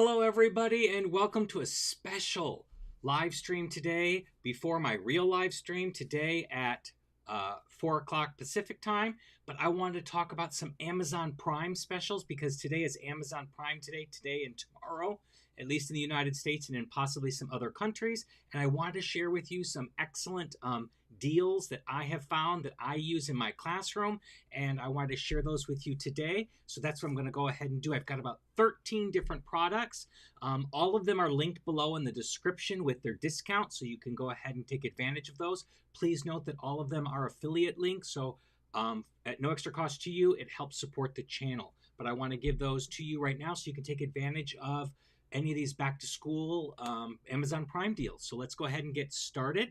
Hello, everybody, and welcome to a special live stream today before my real live stream today at 4 o'clock Pacific time. But I wanted to talk about some Amazon Prime specials because today is Amazon Prime today and tomorrow, at least in the United States and in possibly some other countries. And I wanted to share with you some excellent deals that I have found that I use in my classroom, and I wanted to share those with you today. So that's what I'm going to go ahead and do. I've got about 13 different products. All of them are linked below in the description with their discount, so you can go ahead and take advantage of those. Please note that all of them are affiliate links, so at no extra cost to you, it helps support the channel. But I want to give those to you right now so you can take advantage of any of these back to school Amazon Prime deals. So let's go ahead and get started.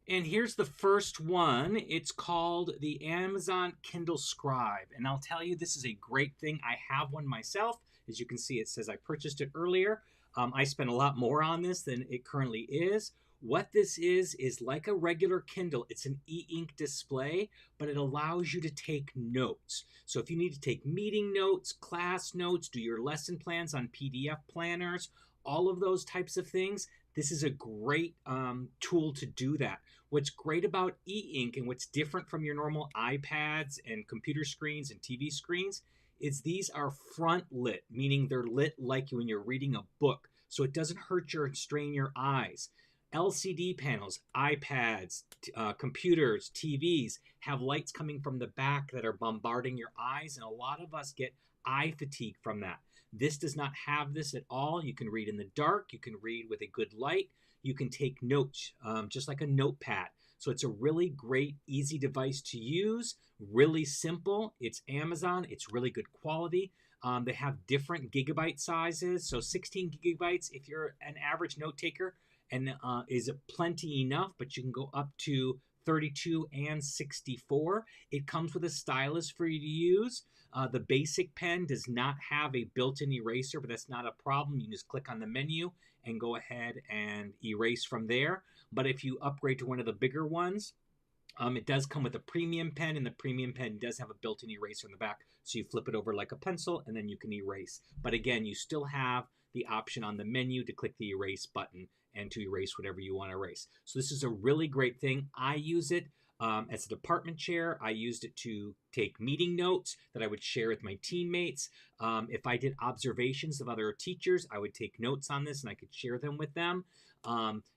And here's the first one. It's called the Amazon Kindle Scribe. And I'll tell you, this is a great thing. I have one myself. As you can see, it says I purchased it earlier. I spent a lot more on this than it currently is. What this is like a regular Kindle. It's an e-ink display, but it allows you to take notes. So if you need to take meeting notes, class notes, do your lesson plans on PDF planners, all of those types of things, this is a great tool to do that. What's great about e-ink and what's different from your normal iPads and computer screens and TV screens is these are front lit, meaning they're lit like when you're reading a book. So it doesn't hurt or strain your eyes. LCD panels, iPads, computers, TVs have lights coming from the back that are bombarding your eyes, and a lot of us get eye fatigue from that. This does not have this at all. You can read in the dark. You can read with a good light. You can take notes just like a notepad. So it's a really great, easy device to use, really simple. It's Amazon. It's really good quality. They have different gigabyte sizes. So 16 gigabytes if you're an average note taker, and is plenty enough, but you can go up to 32 and 64. It comes with a stylus for you to use. The basic pen does not have a built-in eraser, but that's not a problem. You can just click on the menu and go ahead and erase from there. But if you upgrade to one of the bigger ones, it does come with a premium pen, and the premium pen does have a built-in eraser in the back. So you flip it over like a pencil, and then you can erase. But again, you still have the option on the menu to click the erase button and to erase whatever you want to erase. So this is a really great thing. I use it as a department chair. I used it to take meeting notes that I would share with my teammates. If I did observations of other teachers, I would take notes on this and I could share them with them.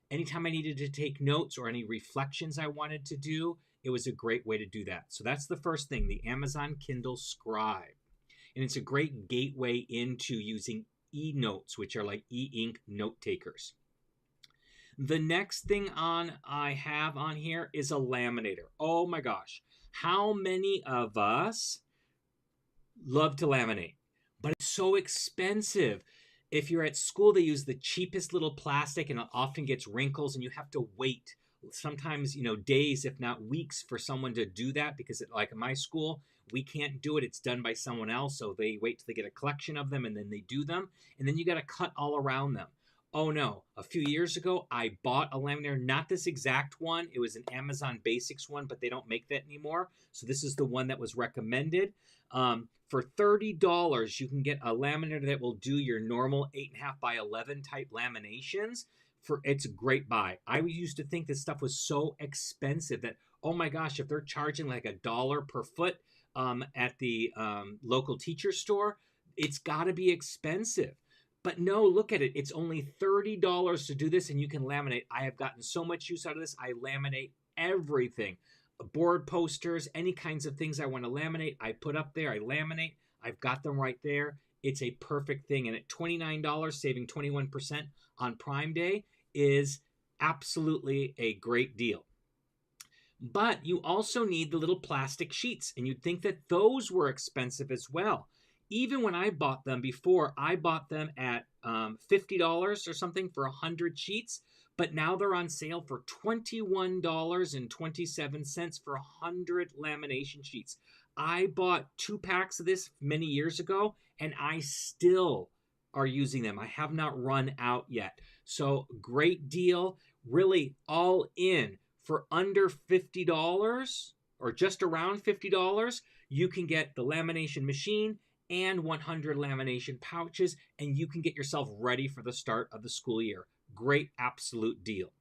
Anytime I needed to take notes or any reflections I wanted to do, it was a great way to do that. So that's the first thing, the Amazon Kindle Scribe. And it's a great gateway into using e-notes, which are like e-ink note takers. The next thing I have on here is a laminator. Oh my gosh. How many of us love to laminate? But it's so expensive. If you're at school, they use the cheapest little plastic, and it often gets wrinkles, and you have to wait sometimes, days, if not weeks, for someone to do that because like in my school, we can't do it. It's done by someone else. So they wait till they get a collection of them and then they do them. And then you got to cut all around them. Oh no, a few years ago, I bought a laminator, not this exact one. It was an Amazon Basics one, but they don't make that anymore. So this is the one that was recommended. For $30, you can get a laminator that will do your normal 8.5 by 11 type laminations. It's a great buy. I used to think this stuff was so expensive that, oh my gosh, if they're charging like $1 per foot at the local teacher store, it's got to be expensive. But no, look at it. It's only $30 to do this, and you can laminate. I have gotten so much use out of this. I laminate everything. Board posters, any kinds of things I want to laminate, I put up there. I laminate. I've got them right there. It's a perfect thing. And at $29, saving 21% on Prime Day is absolutely a great deal. But you also need the little plastic sheets, and you'd think that those were expensive as well. Even when I bought them before, I bought them at $50 or something for 100 sheets, but now they're on sale for $21.27 for 100 lamination sheets. I bought 2 packs of this many years ago, and I still are using them. I have not run out yet. So great deal, really all in for under $50 or just around $50. You can get the lamination machine and 100 lamination pouches, and you can get yourself ready for the start of the school year. Great absolute deal.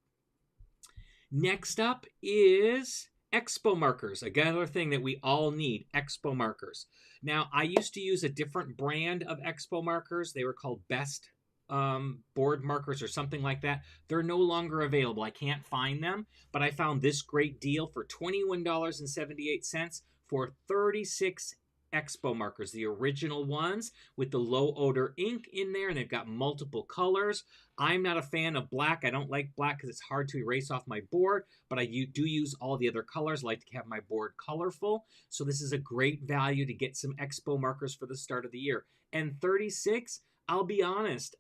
Next up is Expo markers, another thing that we all need, Expo markers. Now, I used to use a different brand of Expo markers. They were called Best board markers or something like that. They're no longer available. I can't find them, but I found this great deal for $21.78 for 36 Expo markers, the original ones with the low odor ink in there, and they've got multiple colors. I'm not a fan of black. I don't like black because it's hard to erase off my board, but I do use all the other colors. I like to have my board colorful. So this is a great value to get some Expo markers for the start of the year. And 36, I'll be honest,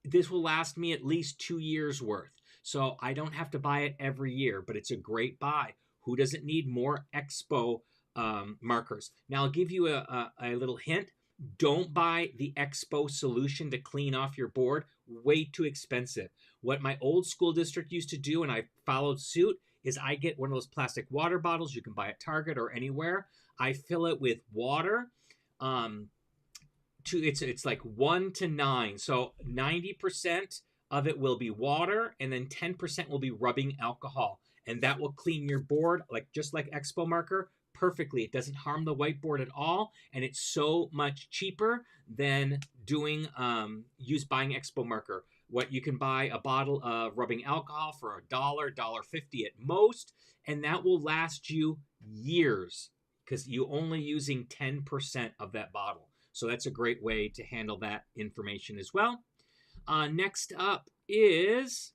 this will last me at least 2 years worth. So I don't have to buy it every year, but it's a great buy. Who doesn't need more Expo markers? Now I'll give you a little hint. Don't buy the Expo solution to clean off your board. Way too expensive. What my old school district used to do, and I followed suit, is I get one of those plastic water bottles you can buy at Target or anywhere. I fill it with water. It's like 1 to 9. So 90% of it will be water, and then 10% will be rubbing alcohol. And that will clean your board, just like Expo marker, perfectly. It doesn't harm the whiteboard at all, and it's so much cheaper than doing buying Expo marker. What you can buy a bottle of rubbing alcohol for $1, $1.50 at most, and that will last you years because you're only using 10% of that bottle. So that's a great way to handle that information as well. Next up is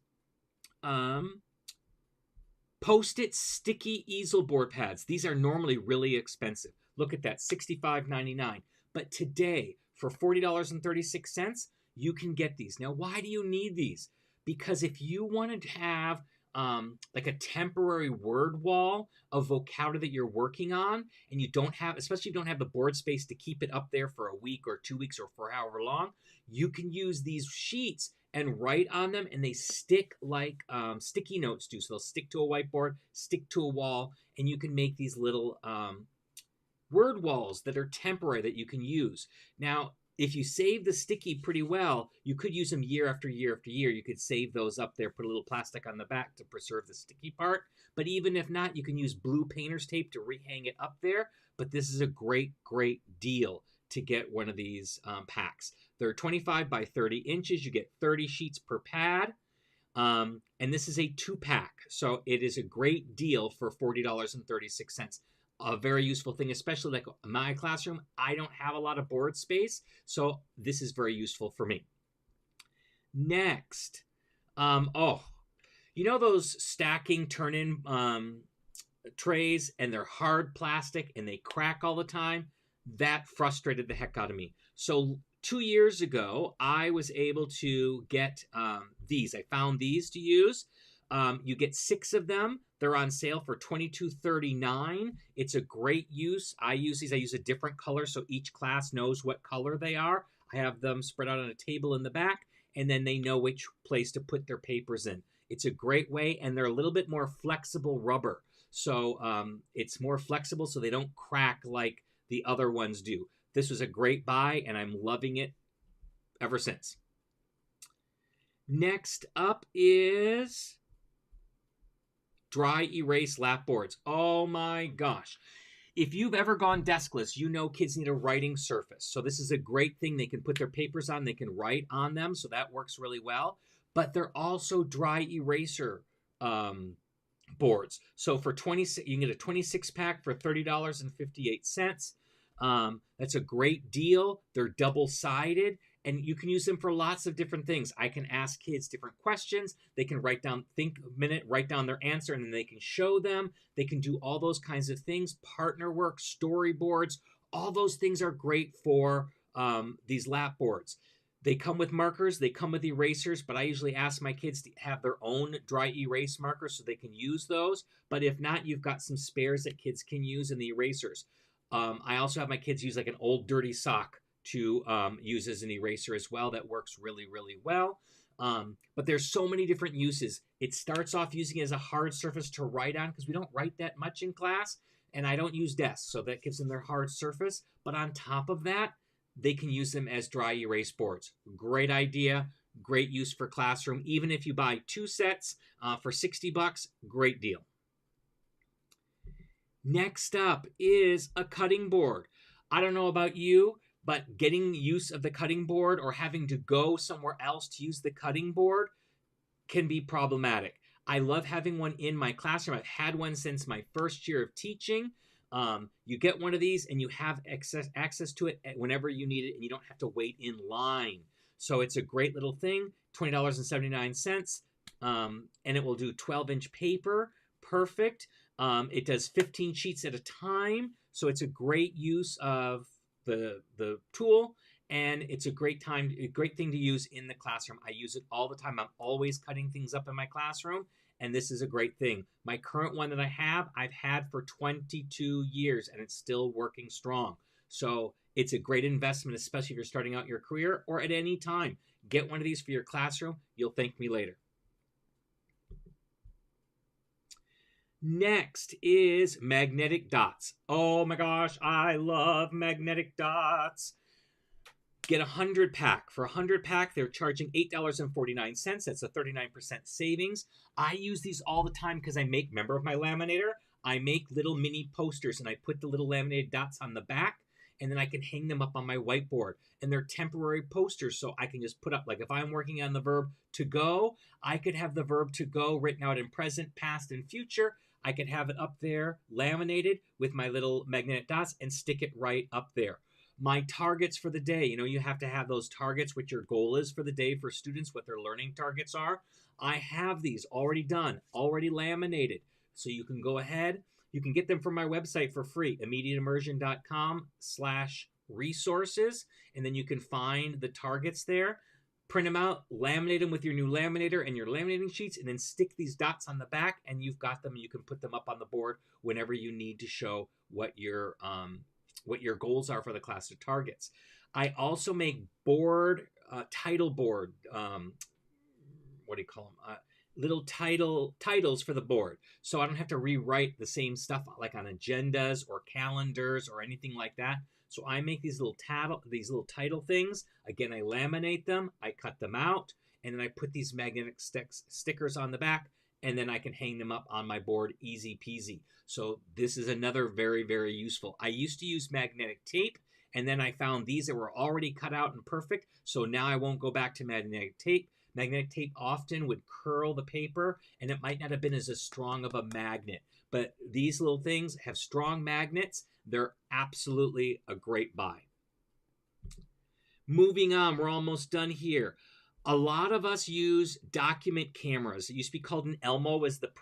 Post-it sticky easel board pads. These are normally really expensive. Look at that, $65.99. But today, for $40.36, you can get these. Now, why do you need these? Because if you wanted to have like a temporary word wall of vocabulary that you're working on, and you don't have, especially if you don't have the board space to keep it up there for a week or 2 weeks or for however long, you can use these sheets and write on them, and they stick like sticky notes do. So they'll stick to a whiteboard, stick to a wall, and you can make these little word walls that are temporary that you can use. Now, if you save the sticky pretty well, you could use them year after year after year. You could save those up there, put a little plastic on the back to preserve the sticky part. But even if not, you can use blue painter's tape to rehang it up there. But this is a great, great deal to get one of these packs. They're 25 by 30 inches. You get 30 sheets per pad. And this is a 2-pack. So it is a great deal for $40.36. A very useful thing, especially like my classroom. I don't have a lot of board space, so this is very useful for me. Next, you know those stacking turn-in trays, and they're hard plastic and they crack all the time? That frustrated the heck out of me. So 2 years ago, I was able to get these. I found these to use. You get 6 of them. They're on sale for $22.39. It's a great use. I use these. I use a different color so each class knows what color they are. I have them spread out on a table in the back, and then they know which place to put their papers in. It's a great way, and they're a little bit more flexible rubber. So it's more flexible so they don't crack like the other ones do. This was a great buy, and I'm loving it ever since. Next up is dry erase lap boards. Oh my gosh. If you've ever gone deskless, you know kids need a writing surface. So this is a great thing. They can put their papers on, they can write on them, so that works really well. But they're also dry eraser boards. So for 26, you can get a 26-pack for $30.58. That's a great deal. They're double-sided, and you can use them for lots of different things. I can ask kids different questions. They can write down, think a minute, write down their answer, and then they can show them. They can do all those kinds of things. Partner work, storyboards, all those things are great for these lap boards. They come with markers, they come with erasers, but I usually ask my kids to have their own dry erase markers so they can use those. But if not, you've got some spares that kids can use in the erasers. I also have my kids use like an old dirty sock to use as an eraser as well. That works really, really well. But there's so many different uses. It starts off using it as a hard surface to write on because we don't write that much in class. And I don't use desks, so that gives them their hard surface. But on top of that, they can use them as dry erase boards. Great idea, great use for classroom. Even if you buy 2 sets for $60, great deal. Next up is a cutting board. I don't know about you, but getting use of the cutting board or having to go somewhere else to use the cutting board can be problematic. I love having one in my classroom. I've had one since my first year of teaching. You get one of these and you have access to it whenever you need it, and you don't have to wait in line. So it's a great little thing, $20.79, and it will do 12-inch paper, perfect. It does 15 sheets at a time, so it's a great use of the tool, and it's a great thing to use in the classroom. I use it all the time. I'm always cutting things up in my classroom, and this is a great thing. My current one that I've had for 22 years, and it's still working strong. So it's a great investment, especially if you're starting out your career or at any time. Get one of these for your classroom. You'll thank me later. Next is magnetic dots. Oh my gosh, I love magnetic dots. Get a 100 pack. For a 100 pack, they're charging $8.49. That's a 39% savings. I use these all the time because I make, remember my laminator? I make little mini posters, and I put the little laminated dots on the back, and then I can hang them up on my whiteboard. And they're temporary posters, so I can just put up, like if I'm working on the verb to go, I could have the verb to go written out in present, past, and future. I could have it up there laminated with my little magnetic dots and stick it right up there. My targets for the day, you have to have those targets, what your goal is for the day for students, what their learning targets are. I have these already done, already laminated. So you can go ahead, you can get them from my website for free, immediateimmersion.com/resources, and then you can find the targets there. Print them out, laminate them with your new laminator and your laminating sheets, and then stick these dots on the back, and you've got them. You can put them up on the board whenever you need to show what your goals are for the class of targets. I also make title board, what do you call them? Little titles for the board. So I don't have to rewrite the same stuff like on agendas or calendars or anything like that. So I make these little title things. Again, I laminate them, I cut them out, and then I put these magnetic stickers on the back, and then I can hang them up on my board, easy peasy. So this is another very, very useful. I used to use magnetic tape, and then I found these that were already cut out and perfect, so now I won't go back to magnetic tape. Magnetic tape often would curl the paper, and it might not have been as strong of a magnet. But these little things have strong magnets. They're absolutely a great buy. Moving on, we're almost done here. A lot of us use document cameras. It used to be called an Elmo, was the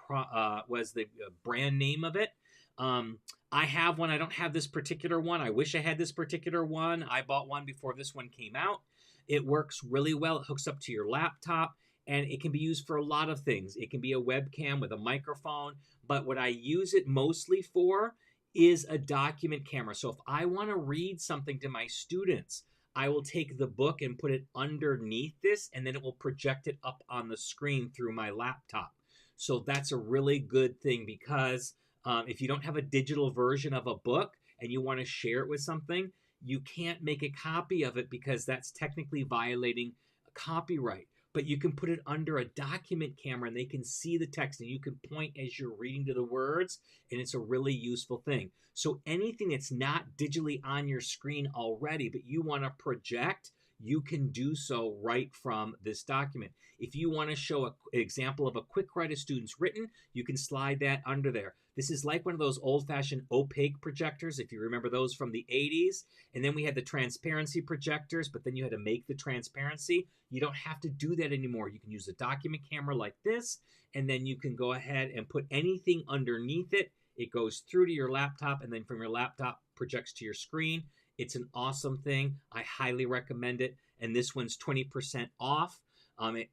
brand name of it. I have one. I don't have this particular one. I wish I had this particular one. I bought one before this one came out. It works really well. It hooks up to your laptop, and it can be used for a lot of things. It can be a webcam with a microphone, but what I use it mostly for is a document camera. So if I want to read something to my students, I will take the book and put it underneath this, and then it will project it up on the screen through my laptop. So that's a really good thing, because if you don't have a digital version of a book and you want to share it with something, you can't make a copy of it because that's technically violating copyright. But you can put it under a document camera, and they can see the text, and you can point as you're reading to the words, and it's a really useful thing. So anything that's not digitally on your screen already, but you want to project, you can do so right from this document. If you want to show an example of a quick write a student's written, you can slide that under there. This is like one of those old-fashioned opaque projectors, if you remember those from the 80s. And then we had the transparency projectors, but then you had to make the transparency. You don't have to do that anymore. You can use a document camera like this, and then you can go ahead and put anything underneath it. It goes through to your laptop, and then from your laptop projects to your screen. It's an awesome thing. I highly recommend it. And this one's 20% off.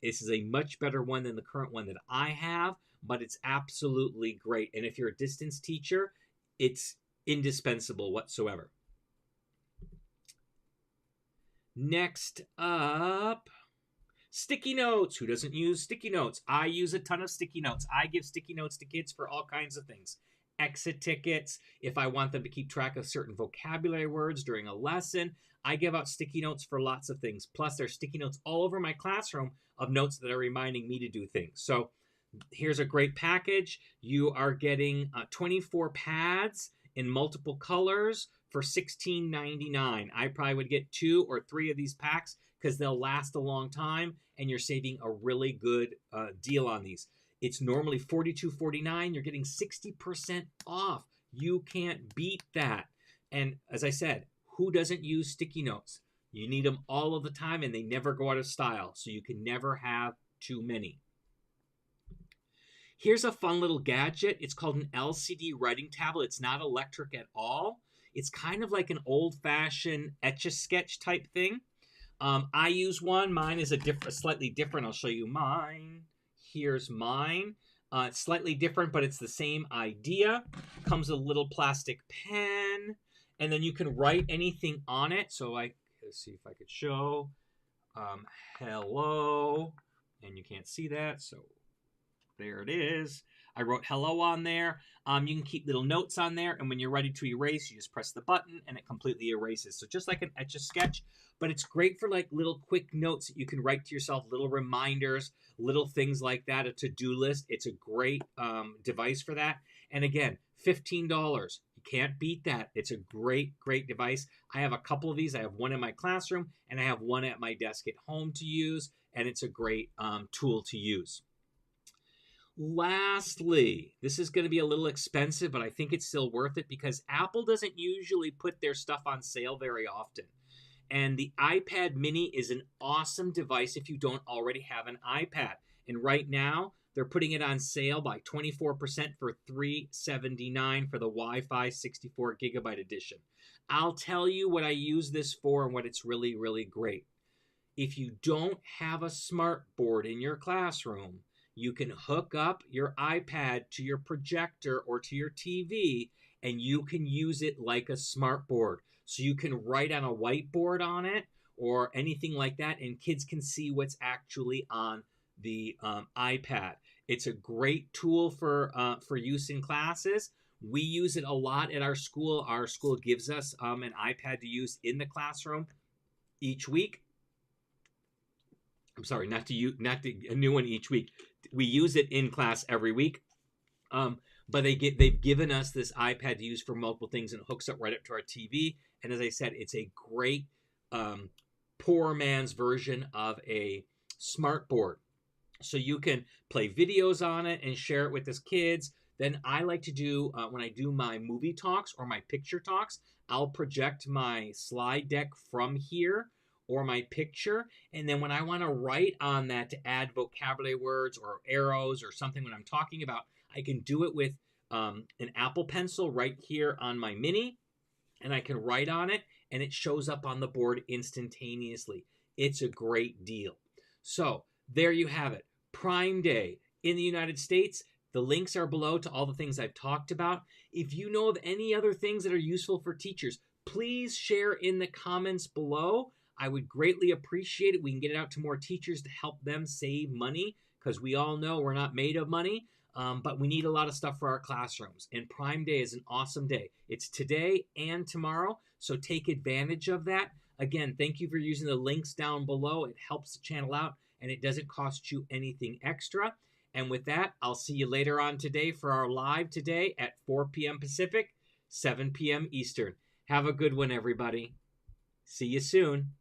This is a much better one than the current one that I have, but it's absolutely great. And if you're a distance teacher, it's indispensable whatsoever. Next up, sticky notes. Who doesn't use sticky notes? I use a ton of sticky notes. I give sticky notes to kids for all kinds of things. exit tickets, if I want them to keep track of certain vocabulary words during a lesson. I give out sticky notes for lots of things. Plus, there's sticky notes all over my classroom of notes that are reminding me to do things. So here's a great package. You are getting 24 pads in multiple colors for $16.99. I probably would get 2 or 3 of these packs because they'll last a long time, and you're saving a really good deal on these. It's normally $42.49. You're getting 60% off. You can't beat that. And as I said, who doesn't use sticky notes? You need them all of the time, and they never go out of style, so you can never have too many. Here's a fun little gadget. It's called an LCD writing tablet. It's not electric at all. It's kind of like an old-fashioned Etch-a-Sketch type thing. I use one. Mine is slightly different. I'll show you mine. Here's mine. It's slightly different, but it's the same idea. Comes with a little plastic pen, and then you can write anything on it. So let's see if I could show. Hello, and you can't see that, so there it is. I wrote hello on there. You can keep little notes on there, and when you're ready to erase, you just press the button, and it completely erases. So just like an Etch-a-Sketch, but it's great for like little quick notes that you can write to yourself, little reminders, little things like that, a to-do list. It's a great device for that. And again, $15. You can't beat that. It's a great, great device. I have a couple of these. I have one in my classroom, and I have one at my desk at home to use, and it's a great tool to use. Lastly, this is going to be a little expensive, but I think it's still worth it because Apple doesn't usually put their stuff on sale very often. And the iPad mini is an awesome device if you don't already have an iPad. And right now, they're putting it on sale by 24% for $379 for the Wi-Fi 64 gigabyte edition. I'll tell you what I use this for and what it's really, really great. If you don't have a smart board in your classroom, you can hook up your iPad to your projector or to your TV, and you can use it like a smart board. So you can write on a whiteboard on it or anything like that, and kids can see what's actually on the iPad. It's a great tool for use in classes. We use it a lot at our school. Our school gives us an iPad to use in the classroom each week. I'm sorry, not a new one each week. We use it in class every week. But they've given us this iPad to use for multiple things, and it hooks up right up to our TV. And as I said, it's a great poor man's version of a smart board. So you can play videos on it and share it with his kids. Then I like to do, when I do my movie talks or my picture talks, I'll project my slide deck from here or my picture. And then when I want to write on that to add vocabulary words or arrows or something when I'm talking about, I can do it with an Apple Pencil right here on my Mini, and I can write on it, and it shows up on the board instantaneously. It's a great deal. So there you have it. Prime Day in the United States. The links are below to all the things I've talked about. If you know of any other things that are useful for teachers, please share in the comments below. I would greatly appreciate it. We can get it out to more teachers to help them save money, because we all know we're not made of money. But we need a lot of stuff for our classrooms. And Prime Day is an awesome day. It's today and tomorrow, so take advantage of that. Again, thank you for using the links down below. It helps the channel out, and it doesn't cost you anything extra. And with that, I'll see you later on today for our live today at 4 p.m. Pacific, 7 p.m. Eastern. Have a good one, everybody. See you soon.